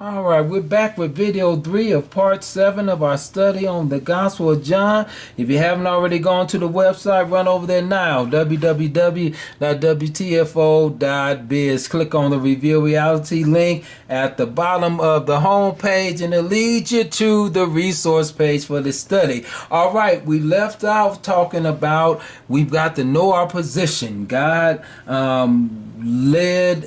All right, we're back with video 3 of part 7 of our study on the Gospel of John. If you haven't already gone to the website, run over there now, www.wtfo.biz. Click on the Reveal Reality link at the bottom of the home page, and it leads you to the resource page for the study. All right, we left off talking about we've got to know our position. God led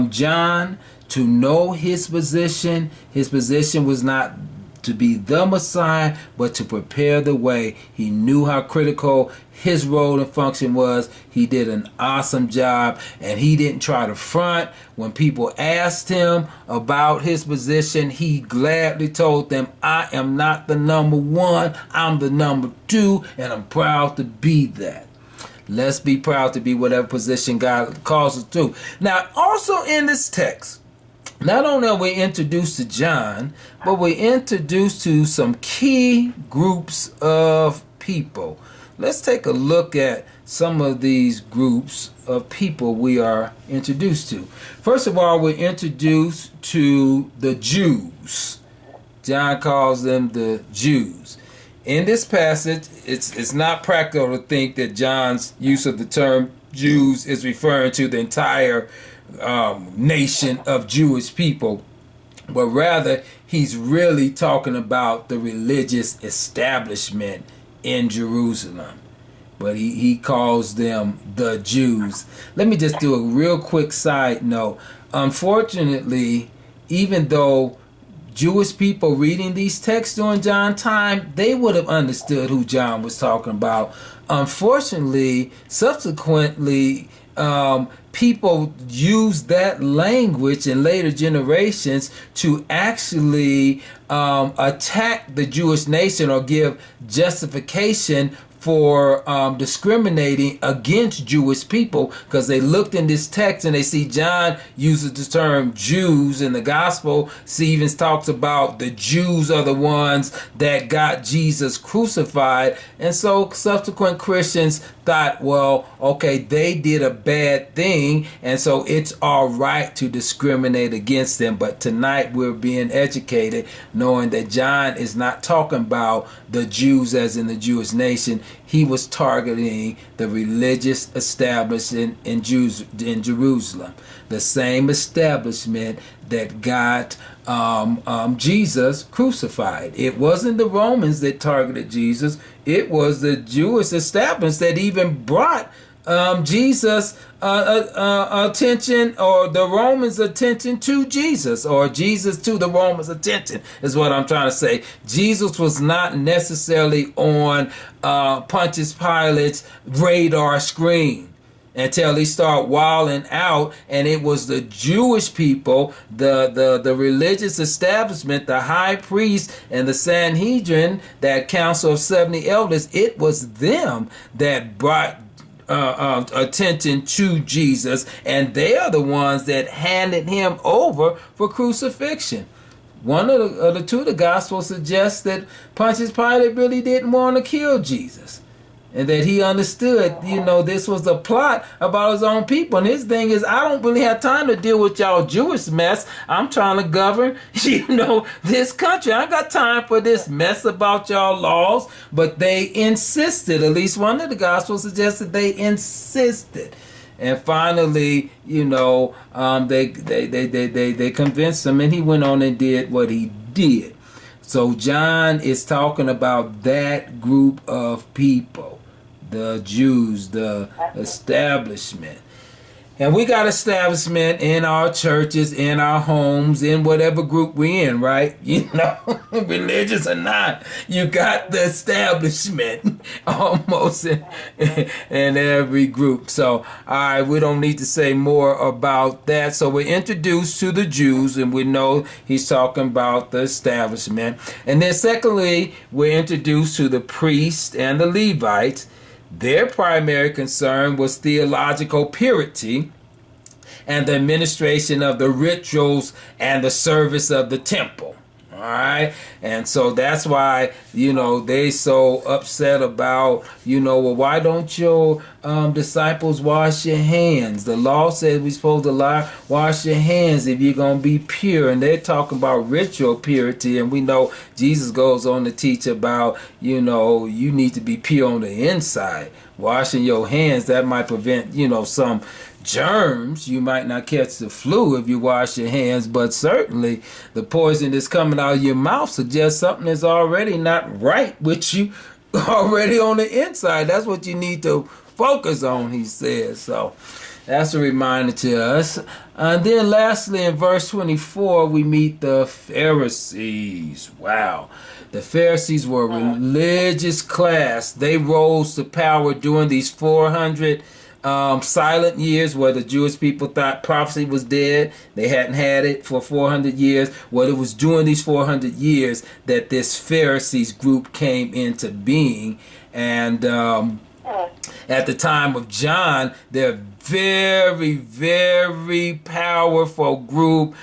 John to know his position. His position was not to be the Messiah, but to prepare the way. He knew how critical his role and function was. He did an awesome job, and he didn't try to front. When people asked him about his position, he gladly told them, I am not the number one, I'm the number 2, and I'm proud to be that. Let's be proud to be whatever position God calls us to. Now, also in this text, not only are we introduced to John, but we're introduced to some key groups of people. Let's take a look at some of these groups of people we are introduced to. First of all, we're introduced to the Jews. John calls them the Jews. In this passage, it's not practical to think that John's use of the term Jews is referring to the entire nation of Jewish people, but rather he's really talking about the religious establishment in Jerusalem. But he calls them the Jews. Let me just do a real quick side note. Unfortunately, even though Jewish people reading these texts during John's time, they would have understood who John was talking about. Unfortunately, subsequently, people use that language in later generations to actually attack the Jewish nation or give justification for discriminating against Jewish people, because they looked in this text and they see John uses the term Jews in the gospel. Stevens talks about the Jews are the ones that got Jesus crucified, and so subsequent Christians thought, well, okay, they did a bad thing, and so it's all right to discriminate against them. But tonight we're being educated, knowing that John is not talking about the Jews as in the Jewish nation. He was targeting the religious establishment in Jerusalem, the same establishment that got Jesus crucified. It wasn't the Romans that targeted Jesus. It was the Jewish establishment that even brought Jesus attention, or the Romans' attention to Jesus, or Jesus to the Romans' attention, is what I'm trying to say. Jesus was not necessarily on Pontius Pilate's radar screen until he started wilding out, and it was the Jewish people, the religious establishment, the high priest and the Sanhedrin, that council of 70 elders, it was them that brought attention to Jesus, and they are the ones that handed him over for crucifixion. One of the two of the Gospels suggests that Pontius Pilate really didn't want to kill Jesus, and that he understood, this was a plot about his own people. And his thing is, I don't really have time to deal with y'all Jewish mess. I'm trying to govern, this country. I got time for this mess about y'all laws. But they insisted, at least one of the Gospels suggested they insisted. And finally, they convinced him, and he went on and did what he did. So John is talking about that group of people, the Jews, the establishment. And we got establishment in our churches, in our homes, in whatever group we're in, right? Religious or not, you got the establishment almost in every group. So, all right, we don't need to say more about that. So we're introduced to the Jews, and we know he's talking about the establishment. And then secondly, we're introduced to the priests and the Levites. Their primary concern was theological purity and the administration of the rituals and the service of the temple. All right. And so that's why, they so upset about, well, why don't your disciples wash your hands? The law says we're supposed to wash your hands if you're going to be pure. And they're talking about ritual purity. And we know Jesus goes on to teach about, you need to be pure on the inside. Washing your hands, that might prevent, some germs. You might not catch the flu if you wash your hands, but certainly the poison that's coming out of your mouth suggests something is already not right with you already on the inside. That's what you need to focus on, he says. So that's a reminder to us. And then lastly, in verse 24, we meet the Pharisees. Wow. The Pharisees were a religious class. They rose to power during these 400 silent years where the Jewish people thought prophecy was dead. They hadn't had it for 400 years. Well, it was during these 400 years that this Pharisees group came into being. And at the time of John, they're very, very powerful group.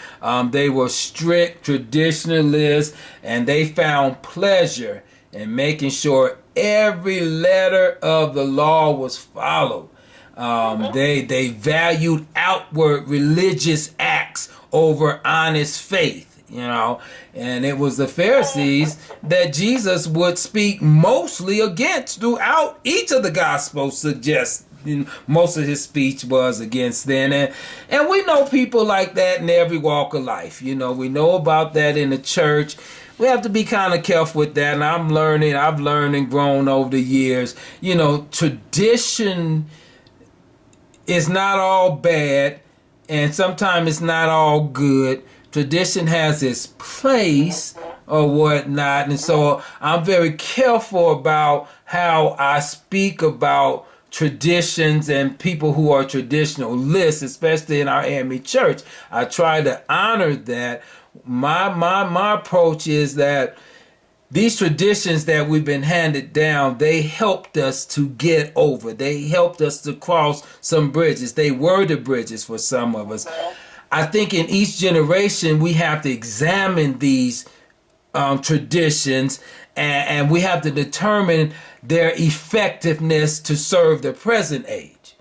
They were strict traditionalists, and they found pleasure in making sure every letter of the law was followed. They valued outward religious acts over honest faith, and it was the Pharisees that Jesus would speak mostly against throughout each of the Gospels. Suggests most of his speech was against them, and we know people like that in every walk of life. We know about that in the church. We have to be kind of careful with that, and I've learned and grown over the years. Tradition is not all bad, and sometimes it's not all good. Tradition has its place or whatnot, and so I'm very careful about how I speak about traditions and people who are traditionalists, especially in our AME church. I try to honor that. My approach is that these traditions that we've been handed down, they helped us to get over. They helped us to cross some bridges. They were the bridges for some of us. I think in each generation, we have to examine these traditions, and we have to determine their effectiveness to serve the present age.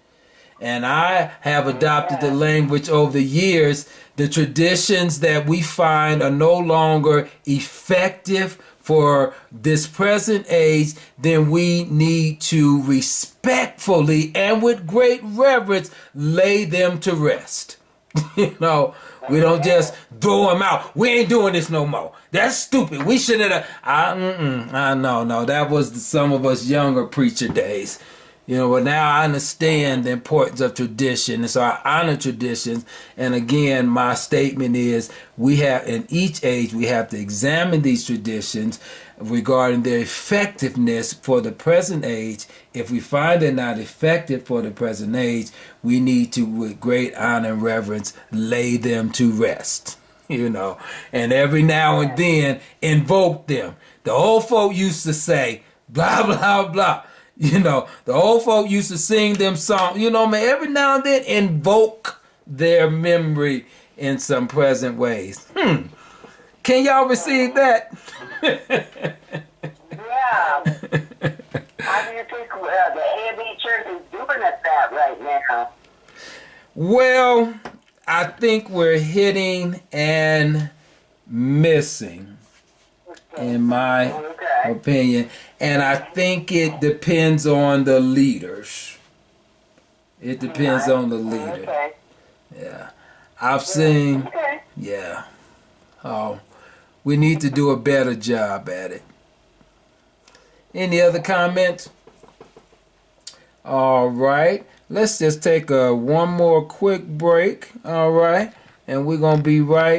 And I have adopted the language over the years. The traditions that we find are no longer effective for this present age, then we need to respectfully and with great reverence lay them to rest. We don't just throw them out. We ain't doing this no more. That's stupid. We should have. No. That was some of us younger preacher days. But now I understand the importance of tradition, and so I honor traditions. And again, my statement is in each age, we have to examine these traditions regarding their effectiveness for the present age. If we find they're not effective for the present age, we need to, with great honor and reverence, lay them to rest, and every now and then invoke them. The old folk used to say, blah, blah, blah. The old folk used to sing them songs. Every now and then invoke their memory in some present ways. Can y'all receive that? Yeah. How do you think the AME church is doing at that right now? Well, I think we're hitting and missing, in my opinion. And I think it depends on the leaders. It depends on the leader. Yeah. I've seen, yeah. Oh, we need to do a better job at it. Any other comments? All right. Let's just take one more quick break. All right. And we're going to be right